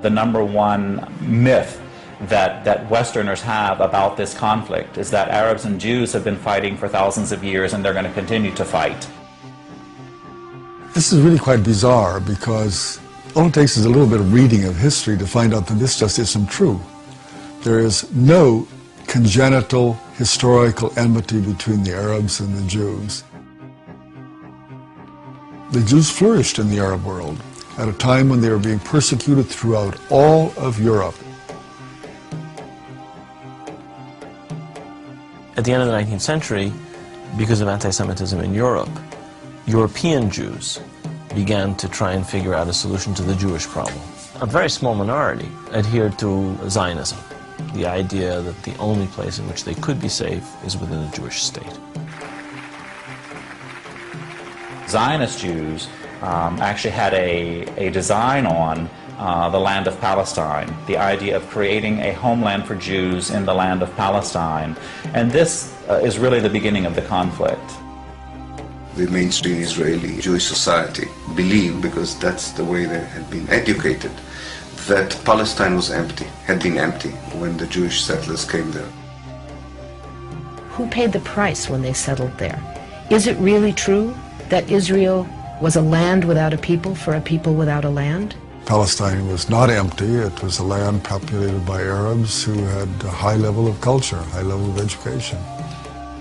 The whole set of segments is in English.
The number one myth that Westerners have about this conflict is that Arabs and Jews have been fighting for thousands of years and they're going to continue to fight. This is really quite bizarre because all it takes is a little bit of reading of history to find out that this just isn't true. There is no congenital historical enmity between the Arabs and the Jews. The Jews flourished in the Arab world at a time when they were being persecuted throughout all of Europe. At the end of the 19th century, because of anti-Semitism in Europe, European Jews began to try and figure out a solution to the Jewish problem. A very small minority adhered to Zionism, the idea that the only place in which they could be safe is within a Jewish state. Zionist Jews actually had a design on the land of Palestine, the idea of creating a homeland for Jews in the land of Palestine. And this is really the beginning of the conflict. The mainstream Israeli Jewish society believed, because that's the way they had been educated, that Palestine was empty, had been empty when the Jewish settlers came there. Who paid the price when they settled there? Is it really true that Israel was a land without a people for a people without a land? Palestine was not empty. It was a land populated by Arabs who had a high level of culture, high level of education.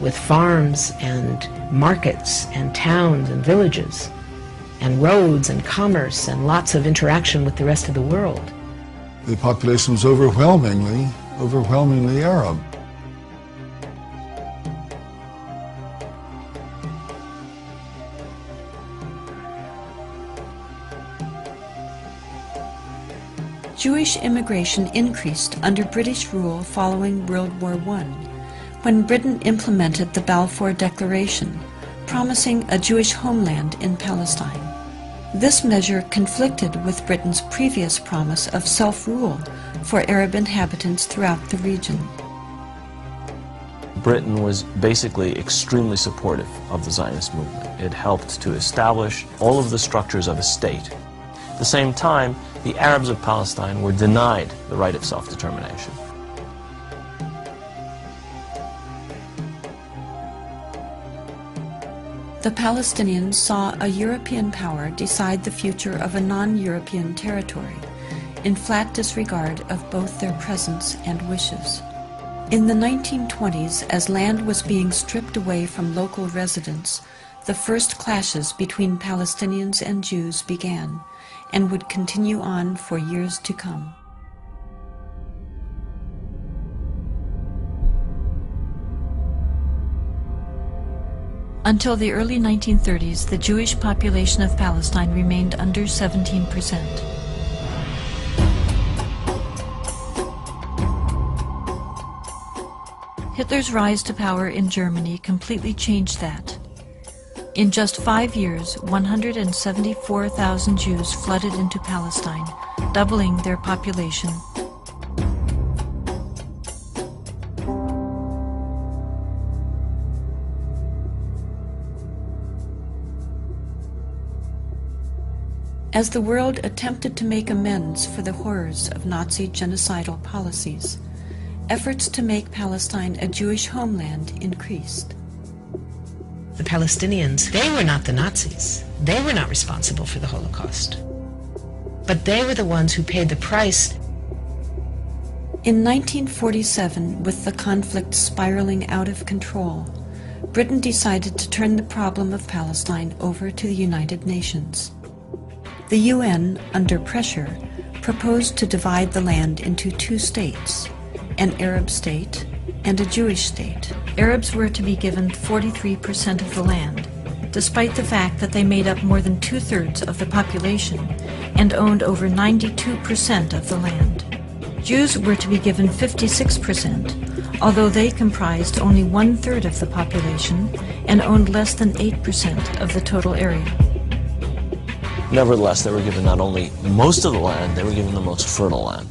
With farms and markets and towns and villages and roads and commerce and lots of interaction with the rest of the world. The population was overwhelmingly Arab. Jewish immigration increased under British rule following World War I, when Britain implemented the Balfour Declaration, promising a Jewish homeland in Palestine. This measure conflicted with Britain's previous promise of self-rule for Arab inhabitants throughout the region. Britain was basically extremely supportive of the Zionist movement. It helped to establish all of the structures of a state. At the same time, the Arabs of Palestine were denied the right of self-determination. The Palestinians saw a European power decide the future of a non-European territory, in flat disregard of both their presence and wishes. In the 1920s, as land was being stripped away from local residents, the first clashes between Palestinians and Jews began, and would continue on for years to come. Until the early 1930s, the Jewish population of Palestine remained under 17%. Hitler's rise to power in Germany completely changed that. In just 5 years, 174,000 Jews flooded into Palestine, doubling their population. As the world attempted to make amends for the horrors of Nazi genocidal policies, efforts to make Palestine a Jewish homeland increased. The Palestinians, they were not the Nazis. They were not responsible for the Holocaust. But they were the ones who paid the price. In 1947, with the conflict spiraling out of control, Britain decided to turn the problem of Palestine over to the United Nations. The UN, under pressure, proposed to divide the land into 2 states, an Arab state and a Jewish state. Arabs were to be given 43% of the land, despite the fact that they made up more than 2/3 of the population and owned over 92% of the land. Jews were to be given 56%, although they comprised only 1/3 of the population and owned less than 8% of the total area. Nevertheless, they were given not only most of the land, they were given the most fertile land.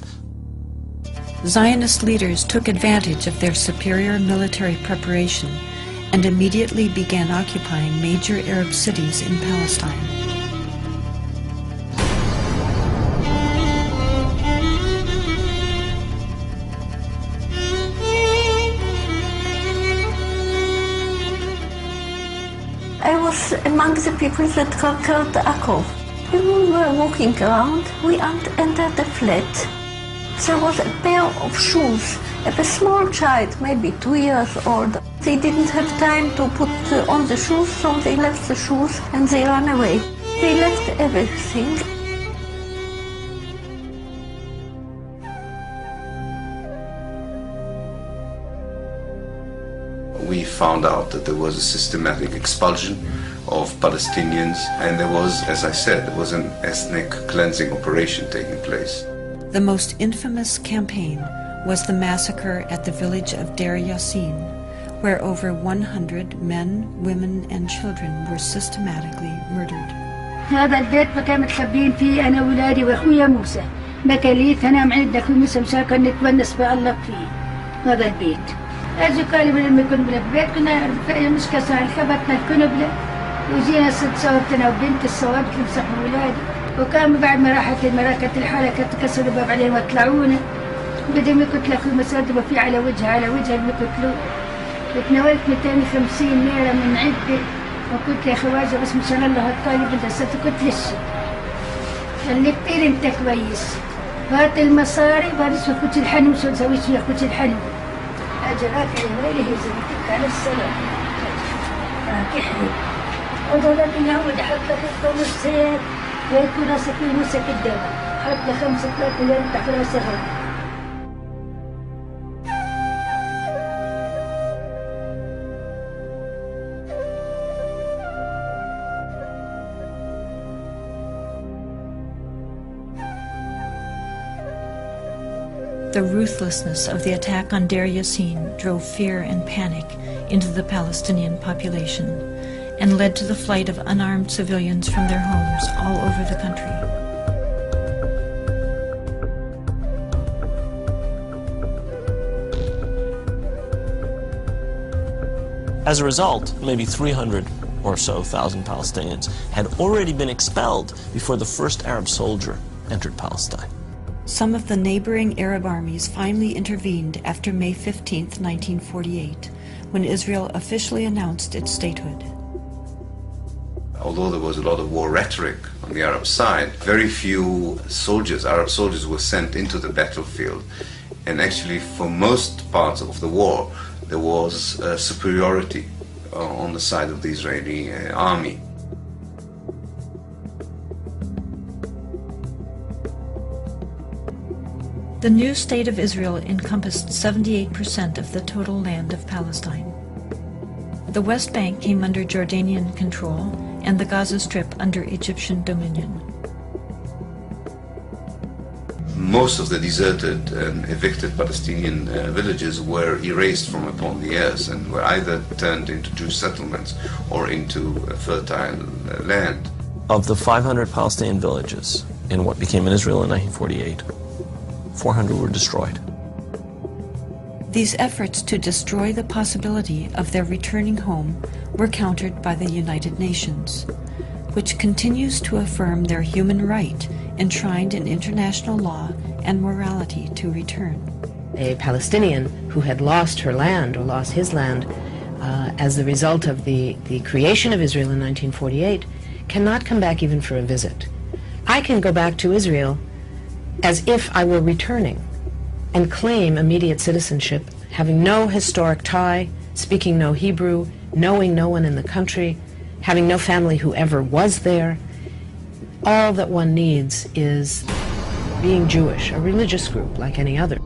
Zionist leaders took advantage of their superior military preparation and immediately began occupying major Arab cities in Palestine. people that conquered Akko. When we were walking around, we entered the flat. There was a pair of shoes of a small child, maybe 2 years old. They didn't have time to put on the shoes, so they left the shoes and they ran away. They left everything. We found out that there was a systematic expulsion of Palestinians, and there was, as I said, there was an ethnic cleansing operation taking place. The most infamous campaign was the massacre at the village of Deir Yassin, where over 100 men, women, and children were systematically murdered. هذا البيت كان متخبين فيه أنا وولادي وأخويا موسى. بكاليت هنا معيد أخوي موسى مشاكل نتونس بالله فيه. هذا البيت. أجي قال لما كنا بالبيت كنا مش كسر خبطنا الكنبلة وجينا صورتنا وبنت الصواب تمسح ولادي. وكان بعد ما راحت المراكة الحالة كانت تكسر الباب علينا وطلعونا. بدهم يقتلوا أخوي مسودة وفي على وجهها يقتلوا. وتناولت 250 ليرة من عدة. وقلت يا خواجة بس مشان الله الطالب انت ستكت للشي خليك كتير انت كويس هات المصاري بارس وكوتش الحنو شو نسويش فيها كوتش الحنو اجراك يا ويلي هي زمتك على السلام كحلي وضرب يعود حط لك الخمس سير ويكون راسك يمسك الدم حط لك 5 ليرة تحت راسها. The ruthlessness of the attack on Deir Yassin drove fear and panic into the Palestinian population and led to the flight of unarmed civilians from their homes all over the country. As a result, maybe 300 or so thousand Palestinians had already been expelled before the first Arab soldier entered Palestine. Some of the neighboring Arab armies finally intervened after May 15, 1948, when Israel officially announced its statehood. Although there was a lot of war rhetoric on the Arab side, very few soldiers, Arab soldiers, were sent into the battlefield. And actually, for most parts of the war, there was superiority on the side of the Israeli army. The new state of Israel encompassed 78% of the total land of Palestine. The West Bank came under Jordanian control and the Gaza Strip under Egyptian dominion. Most of the deserted and evicted Palestinian villages were erased from upon the earth and were either turned into Jewish settlements or into fertile land. Of the 500 Palestinian villages in what became Israel in 1948, 400 were destroyed. These efforts to destroy the possibility of their returning home were countered by the United Nations, which continues to affirm their human right enshrined in international law and morality to return. A Palestinian who had lost her land or lost his land as the result of the creation of Israel in 1948 cannot come back even for a visit. I can go back to Israel as if I were returning and claim immediate citizenship, having no historic tie, speaking no Hebrew, knowing no one in the country, having no family who ever was there. All that one needs is being Jewish, a religious group like any other.